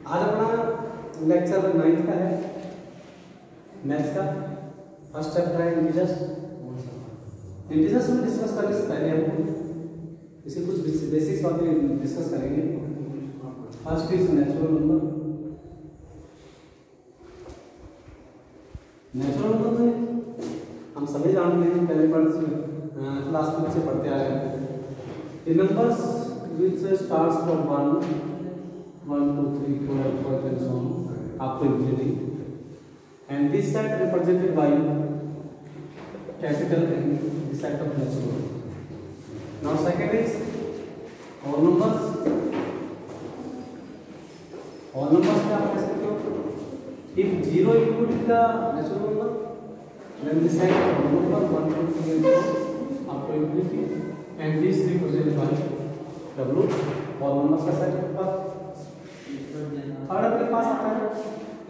आज अपना लेक्चर 9 का है, मैथ्स का फर्स्ट चैप्टर है इंटीजर्स। इंटीजर्स में डिस्कस करने से पहले हम इसे कुछ बेसिक्स बातें डिस्कस करेंगे। First is natural number. Natural number में हम सभी जानते हैं, पहले क्लास में से पढ़ते आए हैं। इन numbers which starts from 1, 2, 3, 4, 5 and so on up to infinity, and this set represented by capital N, the set of natural. Now second is all numbers में आप कह सकते हो if 0 include the natural number then the set of number 1, 2, 3 and so on up to infinity, and this represented by W और numbers का set है। Third अपने पास आता है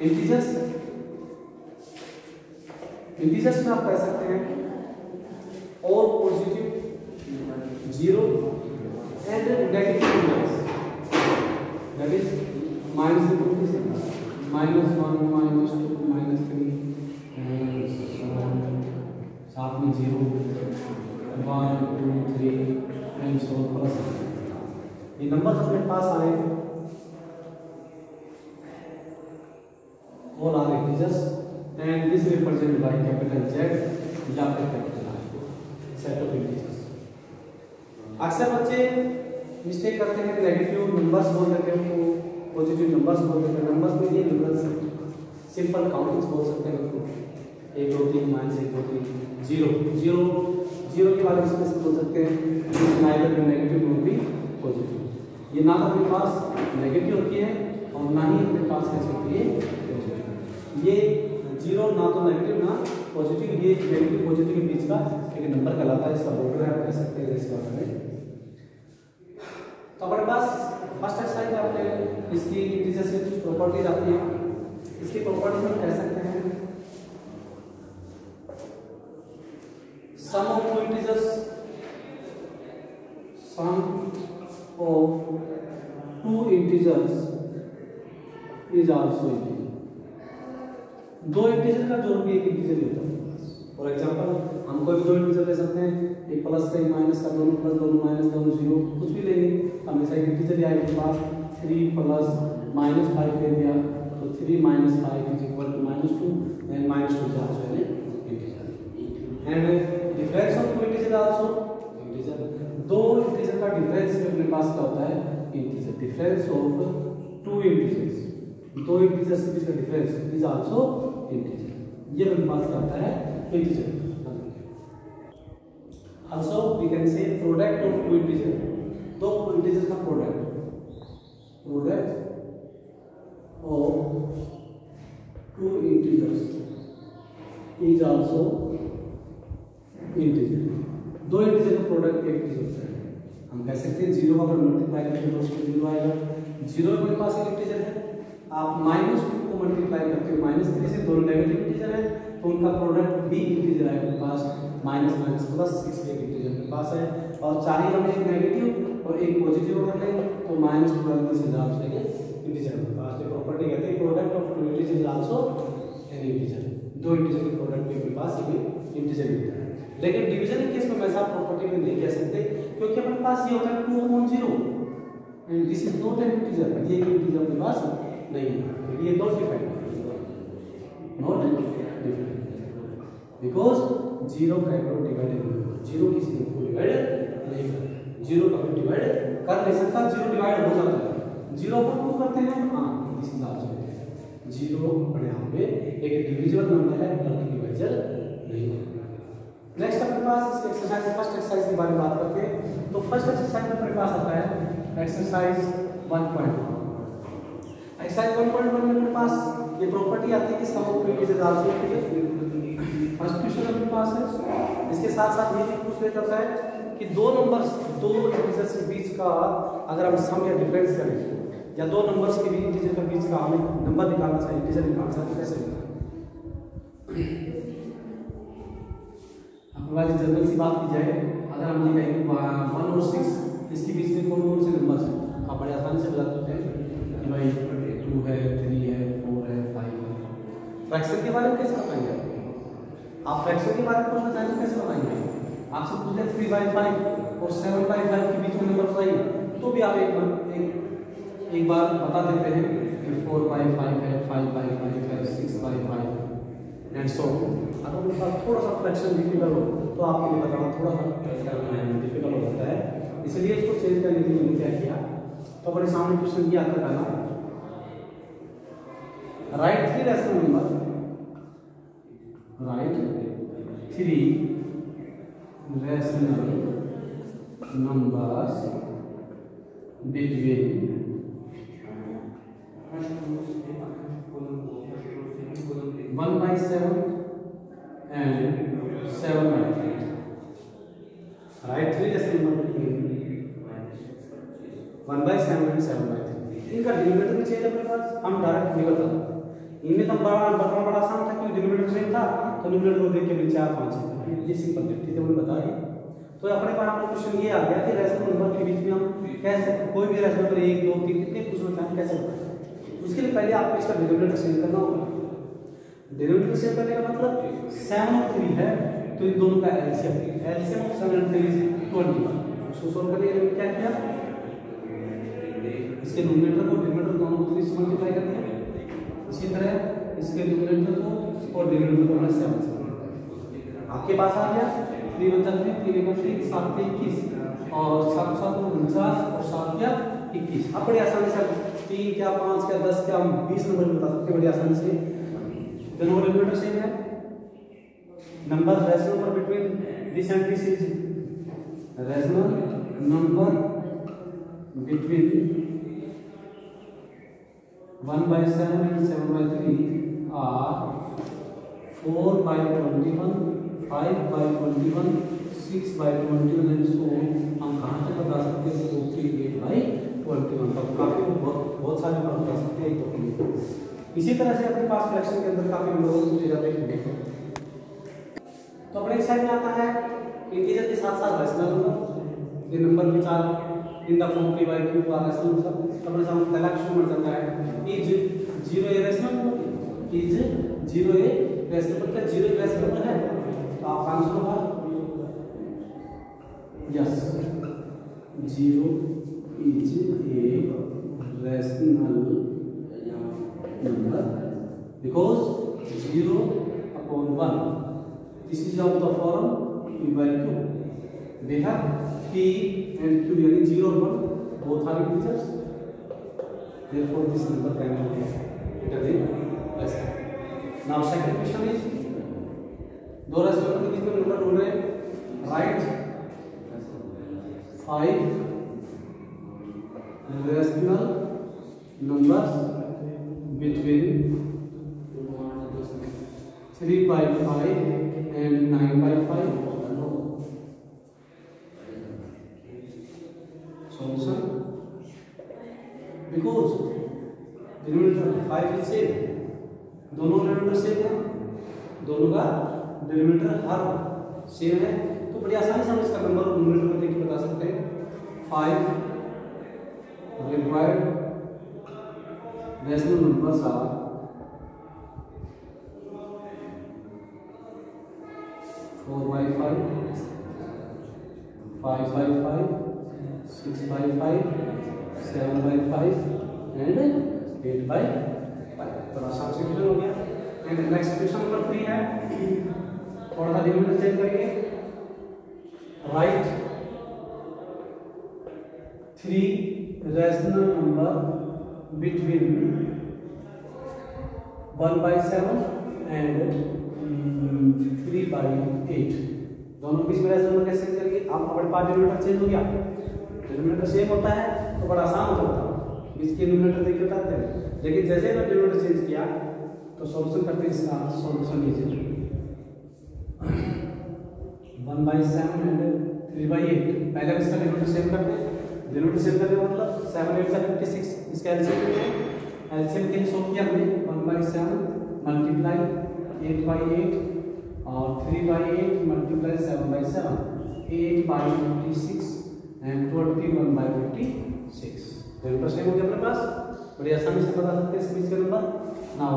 इंटीजर्स। इंटीजर्स में आप कह सकते हैं all positive 0 and negative numbers, that is -1, -2, -3 साथ में 0, 1, 2, 3 एंड सो प्लस। ये नंबर्स अपने पास आए all are integers and this represented by capital Z या फिर capital I, set of integers। अक्सर बच्चे मिस्टेक करते हैं, नेगेटिव नंबर्स बोल देते हैं तो पॉजिटिव नंबर्स बोल देते हैं। नंबर्स में ये नंबर्स सिंपल काउंटिंग्स बोल सकते हैं उनको, 1, 2, 3 -1, 2, 3 0 के बारे में बोल सकते हैं नाइदर नेगेटिव नॉर भी पॉजिटिव। ये ना तो अपने पास नेगेटिव होती है और ना ही अपने पास कैसे होती है पॉजिटिव। ये 0 ना तो नेगेटिव ना पॉजिटिव, ये नेगेटिव पॉजिटिव के बीच का एक नंबर कहलाता है। इसका बॉर्डर है, आप कह सकते हैं इस बारे में। तो हमारे पास फर्स्ट एक्सरसाइज में आपने इसकी इंटीजर्स की कुछ प्रॉपर्टीज आती है। इसकी प्रॉपर्टीज हम कह सकते हैं सम ऑफ टू इंटीजर्स, सम of 2 integers is also integer। दो इंटीजर का जोड़ भी एक इंटीजर ही होता है। फॉर एग्जांपल हम कोई भी दो इंटीजर ले सकते हैं, एक प्लस का एक माइनस का, दोनों प्लस दोनों माइनस दोनों 0, कुछ भी लेंगे हमेशा एक इंटीजर ही आएगा। के पास 3 प्लस -5 ले दिया तो 3 - 5 is equal to -2 and -2 is also an integer and difference of two integers also integer। दो इंटीजर का डिफरेंस अपने पास क्या होता है integer. Difference of two integers, दो इंटीजर्स के बीच का डिफरेंस इज आल्सो इंटीजर। ये अपने पास क्या होता है integer. Also we can say product of two integer, दो इंटीजर का product of two integers is also integer. दो इंटीजर का प्रोडक्ट एक इंटीजर होता है। हम कह सकते हैं 0 का अगर मल्टीप्लाई करें तो उसमें 0 आएगा। 0 मेरे पास एक इंटीजर है, आप -2 को मल्टीप्लाई करते हो -3 से, दोनों नेगेटिव इंटीजर है तो उनका प्रोडक्ट भी इंटीजर आएगा मेरे पास, -+6 एक इंटीजर मेरे पास है। और चाहे हम एक नेगेटिव और एक पॉजिटिव कर लें तो -2 से आंसर है इंटीजर मेरे पास। ये प्रॉपर्टी कहते हैं product of two integer is also an integer. दो इंटीजर के प्रोडक्ट भी मेरे पास एक इंटीजर होता है। लेकिन डिवीजन के केस में वैसा प्रॉपर्टी में नहीं कह सकते क्योंकि अपने पास ये होता है 2/0 and this is not an integer. ये एक इंटीजर अपने पास नहीं है, ये not defined, not defined because 0 can not divide, 0 किसी को डिवाइड नहीं कर, 0 कभी डिवाइड कर नहीं सकता, 0 डिवाइड हो जाता है। 0 को प्रूव करते हैं हां दिस इज आल्सो 0 अपने आप में एक डिविजिबल नंबर है, बल्कि डिवाइजर नहीं है। नेक्स्ट अपने पास इस एक्सरसाइज फर्स्ट एक्सरसाइज के बारे में बात करते हैं। तो फर्स्ट एक्सरसाइज में अपने पास आता है एक्सरसाइज 1.1। एक्सरसाइज 1.1 में अपने पास ये प्रॉपर्टी आती है कि sum of two integers also integer. First question अपने पास है। इसके साथ साथ ये भी पूछ लेता है कि दो इंटीजर्स के बीच का अगर हम सम या डिफरेंस करें या दो नंबर्स के बीच इंटीजर के बीच का हमें नंबर निकालना चाहिए, इंटीजर निकालना चाहिए, कैसे निकालें। वाली जनरल सी बात की जाए, अगर हम ये कहें 1 और 6 इसके बीच में कौन कौन से नंबर्स हैं, आप बड़े आसानी से बता सकते हैं कि भाई 2 फ्रैक्शन के बारे में कैसे बताएंगे आप फ्रैक्शन के बारे में पूछना चाहेंगे कैसे बताएंगे? आपसे पूछे 3/5 और 7/5 के बीच में नंबर बताइए, तो भी आप एक बार बता देते हैं कि 4/5 है, 5/5 है, 6/5 एंड सो। अगर उनके पास थोड़ा सा फ्रैक्शन डिफिकल्ट हो तो आपके लिए बताना थोड़ा सा डिफिकल्ट हो जाता है, इसलिए इसको चेंज करने के लिए मैंने क्या किया, तो अपने सामने क्वेश्चन किया था पहला, right 3 rational number, right 3 rational numbers between 1/7 and 7/3. Write 3 rational numbers between 1/7 and 7/3. इनका डिनोमिनेटर भी चाहिए अपने पास, हम डायरेक्ट निकलता था। इनमें तो बड़ा आसान था क्योंकि डिनोमिनेटर सेम था, तो डिनोमिनेटर को देख के भी 4 5 ये सिंपल है, ठीक है, मैंने बता दिया। तो अपने पास आपका क्वेश्चन ये आ गया कि रैशनल नंबर के बीच में हम कैसे कोई भी रैशनल नंबर 1 2 3 कितने पूछना चाहें कैसे बताएं। उसके लिए पहले आपको इसका डिनोमिनेटर सेम करना होगा। डिनोमिनेटर सेम करने का मतलब 7 और 3 है, तो इन दोनों का एलसीएम ऑफ 7 और 3 इज 21। उसको सॉल्व करने के लिए क्या किया, इसके डिनोमिनेटर को डिनोमिनेटर दोनों को 3 से मल्टीप्लाई कर दिया, इसी तरह इसके डिनोमिनेटर को और डिनोमिनेटर को हमने 7 से आपके पास आ गया 3 × 3 3 × 3 7 × 21 और 7 7 49 और 7 या 21। अब बड़ी आसानी से 3 क्या 5 क्या 10 क्या 20 नंबर बता सकते हैं बड़ी आसानी से। दोनों डिनोमिनेटर सेम है, number rational number between this and this is rational number between 1/7 and 7/3 are 4/21 5/21 6/21 and so हम कहाँ तक बता सकते हैं 48/21 तक, काफी बहुत सारे नंबर बता सकते हैं एक तो। इसी तरह से अपने पास फ्रैक्शन के अंदर काफी नंबर पूछे जाते हैं। तो अपने साइड में आता है इंटीजर के साथ साथ रैशनल नंबर, ये number which are in the form p/q are rational number. अपने सामने पहला क्वेश्चन बन जाता है is 0 a rational number, is 0 a rational number, क्या 0 एक रैशनल नंबर है? तो आप आंसर होगा yes 0 is a rational number because 0/1 this is of the form p/q, they have p and q यानी 0 और 1 both are integers, therefore this number can be greater than rational. Now second question is दो rational number के बीच में number ढूंढ रहे हैं, right 5 rational numbers between 3/5 and 9/5. Solution because denominator 5 is same, दोनों denominator same है, दोनों का डिनोमिनेटर हर सेम है, तो बड़ी आसानी से हम इसका नंबर और डिनोमिनेटर को देख के बता सकते हैं। 5 required rational numbers are 4/5 5/5 6/5 7/5 and 8/5। तो आसान से क्वेश्चन हो गया। एंड नेक्स्ट क्वेश्चन नंबर 3 है, थोड़ा सा डिनोमिनेटर चेंज करेंगे, right 3 rational number between 1/7 and 3/8। दोनों बीच में रैशनल नंबर कैसे चेंज करेंगे? आप अपने पास डिनोमिनेटर चेंज हो गया, डिनोमिनेटर सेम होता है तो बड़ा आसान हो जाता है, बीच के डिनोमिनेटर देख के बताते हैं, लेकिन जैसे ही डिनोमिनेटर चेंज किया तो सॉल्यूशन करते हैं। इसका सॉल्यूशन लीजिए 1/7 and 3/8, पहले इसका डिनोमिनेटर सेम करते हैं, डिनोमिनेटर सेम करने का मतलब 7 8 56, इसका एलसीएम के लिए सॉल्व किया हमने 1/7 मल्टीप्लाई 8/8 और 3/8 मल्टीप्लाई 7/7 8/56 एंड 21/56। डिनोमिनेटर सेम हो गया अपने पास। बड़ी आसानी से बता सकते हैं इस बीच के number. Now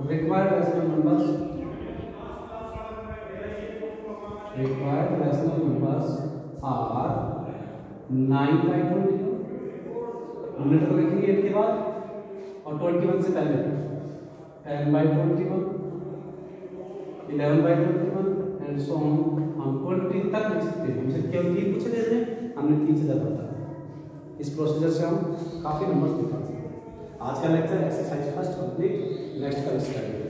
required rational numbers are 9/20 numerator लिखेंगे 8 के बाद और 21 से पहले 10/21 11/21 एंड सो ऑन। हम 20 तक लिख सकते हैं। हमसे केवल 3 पूछे थे, हमने 3 से ज़्यादा बताया। इस प्रोसीजर से हम काफ़ी नंबर निकाल सकते हैं। आज का lecture exercise first complete, next का स्टार्ट।